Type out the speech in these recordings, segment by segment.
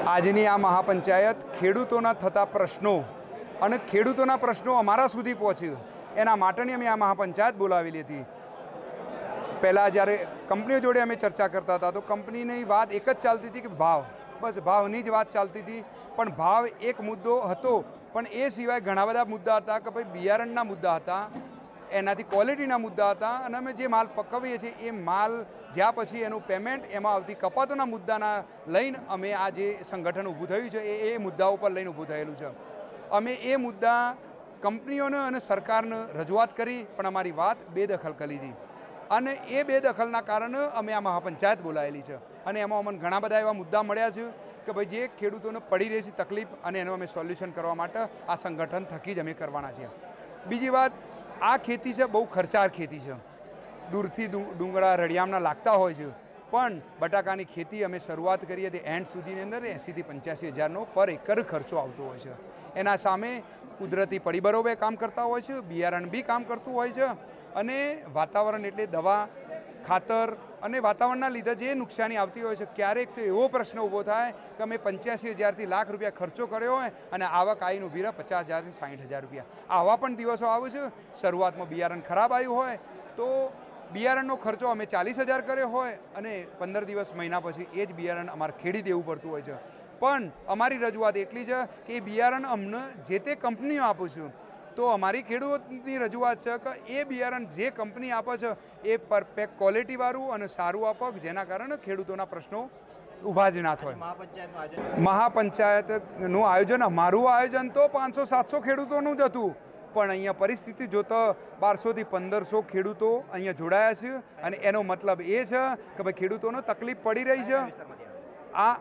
આજની આ મહાપંચાયત ખેડૂતોના થતા પ્રશ્નો અને ખેડૂતોના પ્રશ્નો અમારા સુધી પહોંચે એના માટેની અમે આ મહાપંચાયત બોલાવેલી હતી। પહેલાં જ્યારે કંપનીઓ જોડે અમે ચર્ચા કરતા હતા તો કંપનીની વાત એક જ ચાલતી હતી કે ભાવ, બસ ભાવની જ વાત ચાલતી હતી। પણ ભાવ એક મુદ્દો હતો, પણ એ સિવાય ઘણા બધા મુદ્દા હતા કે ભાઈ બિયારણના મુદ્દા હતા, એનાથી ક્વોલિટીના મુદ્દા હતા, અને અમે જે માલ પકવીએ છીએ એ માલ જ્યાં પછી એનું પેમેન્ટ, એમાં આવતી કપાતોના મુદ્દાના લઈને અમે આ જે સંગઠન ઊભું થયું છે એ મુદ્દાઓ પર લઈને ઊભું થયેલું છે। અમે એ મુદ્દા કંપનીઓને અને સરકારને રજૂઆત કરી, પણ અમારી વાત બેદખલ કરી દીધી, અને એ બેદખલના કારણે અમે આ મહાપંચાયત બોલાવેલી છે। અને એમાં અમને ઘણા બધા એવા મુદ્દા મળ્યા છે કે ભાઈ જે ખેડૂતોને પડી રહી છે તકલીફ, અને એનું અમે સોલ્યુશન કરવા માટે આ સંગઠન થકી જ અમે કરવાના છીએ। બીજી વાત, આ ખેતી છે બહુ ખર્ચાળ ખેતી છે, દૂરથી ડુંગળા રળિયામણા લાગતા હોય છે, પણ બટાકાની ખેતી અમે શરૂઆત કરીએ તે એન્ડ સુધીની અંદર 80,000 થી 85,000નો પર એકર ખર્ચો આવતો હોય છે। એના સામે કુદરતી પરિબળો બી કામ કરતા હોય છે, બિયારણ બી કામ કરતું હોય છે, અને વાતાવરણ એટલે દવા, ખાતર અને વાતાવરણના લીધે જે નુકસાની આવતી હોય છે, ક્યારેક તો એવો પ્રશ્ન ઊભો થાય કે અમે 85,000 થી લાખ રૂપિયા ખર્ચો કર્યો હોય અને આવક આવીને ઊભી રહે 50,000 થી 60,000 રૂપિયા। આવા પણ દિવસો આવે છે। શરૂઆતમાં બિયારણ ખરાબ આવ્યું હોય તો બિયારણનો ખર્ચો અમે 40,000 કર્યો હોય અને 15 દિવસ મહિના પછી એ જ બિયારણ અમારે ખેડી દેવું પડતું હોય છે। પણ અમારી રજૂઆત એટલી છે કે એ બિયારણ અમને જે તે કંપનીઓ આપું છું, તો અમારી ખેડૂતની રજૂઆત છે કે એ બિયારણ જે કંપની આપે છે એ પરફેક્ટ ક્વોલિટીવાળું અને સારું આપો, જેના કારણે ખેડૂતોના પ્રશ્નો ઊભા જ ના થાય। મહાપંચાયતનું આયોજન, અમારું આયોજન તો 500-700 ખેડૂતોનું જ હતું, પણ અહીંયા પરિસ્થિતિ જોતા 1200 થી 1500 ખેડૂતો અહીંયા જોડાયા છે, અને એનો મતલબ એ છે કે ભાઈ ખેડૂતોને તકલીફ પડી રહી છે, આ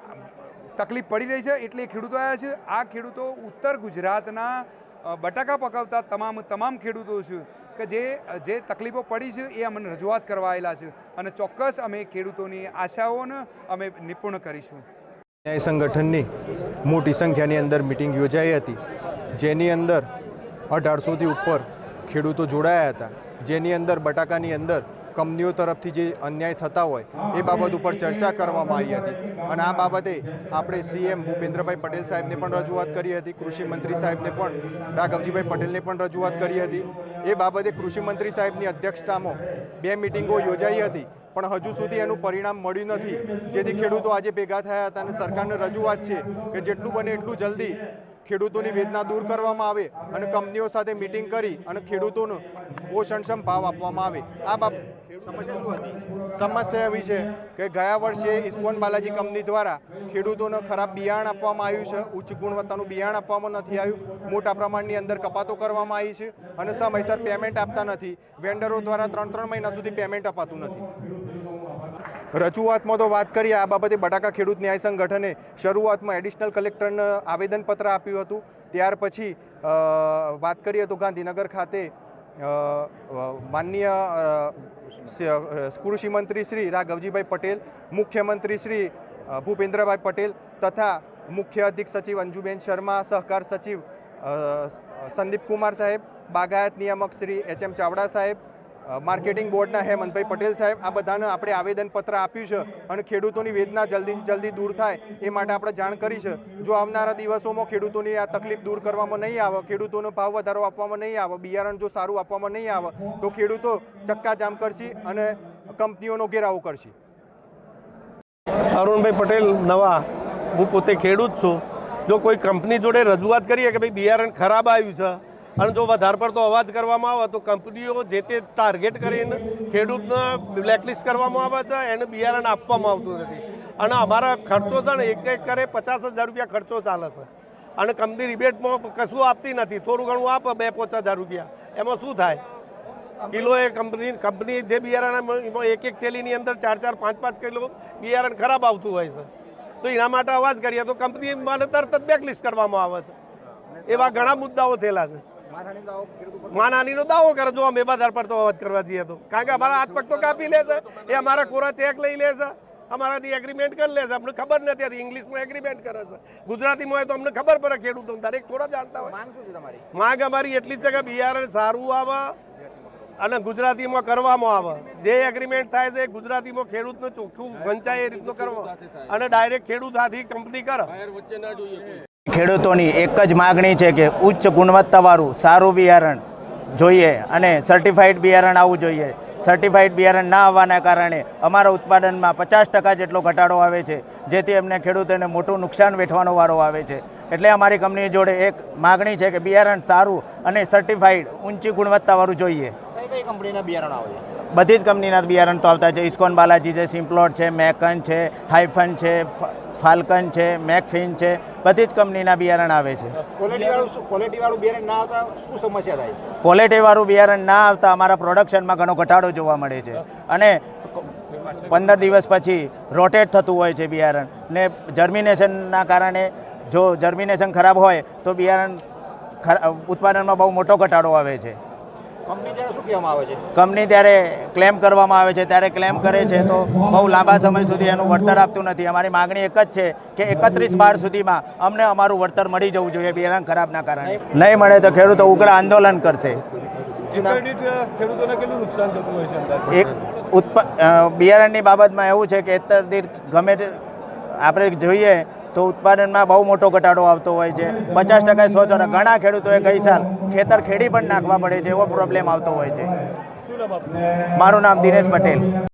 તકલીફ પડી રહી છે એટલે ખેડૂતો આવ્યા છે। આ ખેડૂતો ઉત્તર ગુજરાતના બટાકા પકવતા તમામ ખેડૂતો છે કે જે તકલીફો પડી છે એ અમને રજૂઆત કરવા આવેલા છે, અને ચોક્કસ અમે ખેડૂતોની આશાઓને અમે નિપુણ કરીશું। ન્યાય સંગઠનની મોટી સંખ્યાની અંદર મિટિંગ યોજાઈ હતી, જેની અંદર 1800થી ઉપર ખેડૂતો જોડાયા હતા, જેની અંદર બટાકાની અંદર કંપનીઓ તરફથી જે અન્યાય થતા હોય એ બાબત ઉપર ચર્ચા કરવામાં આવી હતી। અને આ બાબતે આપણે સીએમ ભૂપેન્દ્રભાઈ પટેલ સાહેબને પણ રજૂઆત કરી હતી, કૃષિ મંત્રી સાહેબને પણ, રાઘવજીભાઈ પટેલને પણ રજૂઆત કરી હતી। એ બાબતે કૃષિ મંત્રી સાહેબની અધ્યક્ષતામાં 2 મિટિંગો યોજાઈ હતી, પણ હજુ સુધી એનું પરિણામ મળ્યું નથી, જેથી ખેડૂતો આજે ભેગા થયા હતા, અને સરકારને રજૂઆત છે કે જેટલું બને એટલું જલ્દી ખેડૂતોની વેદના દૂર કરવામાં આવે અને કંપનીઓ સાથે મિટિંગ કરી અને ખેડૂતોનો પોષણક્ષમ ભાવ આપવામાં આવે। આ સમસ્યા એવી છે કે ગયા વર્ષે ઇસ્કોન બાલાજી કંપની દ્વારા ખેડૂતોને ખરાબ બિયારણ આપવામાં આવ્યું છે, ઉચ્ચ ગુણવત્તાનું બિયારણ આપવામાં નથી આવ્યું, મોટા પ્રમાણની અંદર કપાતો કરવામાં આવી છે, અને સમયસર પેમેન્ટ આપતા નથી, વેન્ડરો દ્વારા 3 મહિના સુધી પેમેન્ટ અપાતું નથી। રજૂઆતમાં તો વાત કરીએ આ બાબતે બટાકા ખેડૂત ન્યાય સંગઠને શરૂઆતમાં એડિશનલ કલેક્ટરને આવેદનપત્ર આપ્યું હતું। ત્યાર પછી વાત કરીએ તો ગાંધીનગર ખાતે માનનીય કૃષિ મંત્રી શ્રી રાઘવજીભાઈ પટેલ, મુખ્યમંત્રી શ્રી ભૂપેન્દ્રભાઈ પટેલ તથા મુખ્ય અધિક સચિવ અંજુબેન શર્મા, સહકાર સચિવ સંદીપ કુમાર સાહેબ, બાગાયત નિયામક શ્રી HM ચાવડા સાહેબ, માર્કેટિંગ બોર્ડના હેમંતભાઈ પટેલ સાહેબ, આ બધાને આપણે આવેદનપત્ર આપ્યું છે, અને ખેડૂતોની વેદના જલ્દીથી જલ્દી દૂર થાય એ માટે આપણે જાણ કરી છે। જો આવનારા દિવસોમાં ખેડૂતોની આ તકલીફ દૂર કરવામાં નહીં આવે, ખેડૂતોનો ભાવ વધારો આપવામાં નહીં આવે, બિયારણ જો સારું આપવામાં નહીં આવે, તો ખેડૂતો ચક્કાજામ કરશે અને કંપનીઓનો ઘેરાવો કરશે। અરુણભાઈ પટેલ નવા, હું પોતે ખેડૂત છું। જો કોઈ કંપની જોડે રજૂઆત કરીએ કે ભાઈ બિયારણ ખરાબ આવ્યું છે અને જો વધારે પડતો અવાજ કરવામાં આવે તો કંપનીઓ જે તે ટાર્ગેટ કરીને ખેડૂતને બ્લેકલિસ્ટ કરવામાં આવે છે, એને બિયારણ આપવામાં આવતું નથી, અને અમારા ખર્ચો છે ને એક કરે 50,000 રૂપિયા ખર્ચો ચાલે છે, અને કંપની રિબેટમાં કશું આપતી નથી, થોડું ઘણું આપે 2-5,000 રૂપિયા, એમાં શું થાય? કિલોએ કંપની જે બિયારણ એમાં એક થેલીની અંદર 4-4, 5-5 કિલો બિયારણ ખરાબ આવતું હોય છે, તો એના માટે અવાજ કરીએ તો કંપની મને તરત જ બ્લેકલિસ્ટ કરવામાં આવે છે। એવા ઘણા મુદ્દાઓ થયેલા છે। માનહાનિનો દાવો કરે જો અમે વધારે પડતો અવાજ કરવા જઈએ તો, કારણ કે અમારા હાથ પગ તો કાપી લે છે, એ અમારા કોરા ચેક લઈ લે છે, અમારાથી એગ્રીમેન્ટ કરી લે છે, અમને ખબર નથી, ઇંગ્લિશમાં એગ્રીમેન્ટ કરે છે, ગુજરાતીમાં હોય તો અમને ખબર પડે, ખેડૂતો દરેક થોડા જાણતા હોય। માંગ અમારી એટલી જ છે કે બિયારણ સારું આવે અને ગુજરાતીમાં કરવામાં આવે. જે એગ્રીમેન્ટ થાય છે એ ગુજરાતીમાં ખેડૂતને ચોખ્ખું વંચાય એ રીતનું કરવો અને ડાયરેક્ટ ખેડૂત હાથી કંપની કરે. ખેડૂતોની એક જ માગણી છે કે ઉચ્ચ ગુણવત્તાવાળું સારું બિયારણ જોઈએ અને સર્ટિફાઈડ બિયારણ આવવું જોઈએ. સર્ટિફાઈડ બિયારણ ના આવવાના કારણે અમારા ઉત્પાદનમાં 50% જેટલો ઘટાડો આવે છે, જેથી અમને ખેડૂતોને મોટું નુકસાન વેઠવાનો વારો આવે છે. એટલે અમારી કંપની જોડે એક માગણી છે કે બિયારણ સારું અને સર્ટિફાઈડ ઊંચી ગુણવત્તાવાળું જોઈએ. કઈ કંપનીના બિયારણ આવે છે? બધી જ કંપનીના બિયારણ તો આવતા છે. ઇસ્કોન બાલાજી છે, સિમ્પ્લોટ છે, મેકન છે, હાઇફન છે, ફાલ્કન છે, મેકફિન છે, બધી જ કંપનીના બિયારણ આવે છે. ક્વોલિટીવાળું બિયારણ ના આવતા શું સમસ્યા થાય? ક્વોલિટીવાળું બિયારણ ના આવતા અમારા પ્રોડક્શનમાં ઘણો ઘટાડો જોવા મળે છે અને 15 દિવસ પછી રોટેટ થતું હોય છે બિયારણ ને જર્મિનેશનના કારણે જો જર્મિનેશન ખરાબ હોય તો બિયારણ ઉત્પાદનમાં બહુ મોટો ઘટાડો આવે છે. કંપની ત્યારે શું કહેવામાં આવે છે? કંપની ત્યારે ક્લેમ કરવામાં આવે છે, ત્યારે ક્લેમ કરે છે તો બહુ લાંબા સમય સુધી એનું વળતર આપતું નથી. અમારી માગણી એક જ છે કે 31/12 સુધીમાં અમને અમારું વળતર મળી જવું જોઈએ બિયારણ ખરાબના કારણે. નહીં મળે તો ખેડૂતો ઉગ્ર આંદોલન કરશે. ખેડૂતોને કેટલું નુકસાન થતું હોય છે? એક બિયારણની બાબતમાં એવું છે કે એતર દીઠ ગમે તે આપણે જોઈએ તો ઉત્પાદનમાં બહુ મોટો ઘટાડો આવતો હોય છે. 50% 100%. ઘણા ખેડૂતોએ ગઈ સાલ ખેતર ખેડી પણ નાખવા પડે છે, એવો પ્રોબ્લેમ આવતો હોય છે. શું નામ આપનું? મારું નામ દિનેશ પટેલ.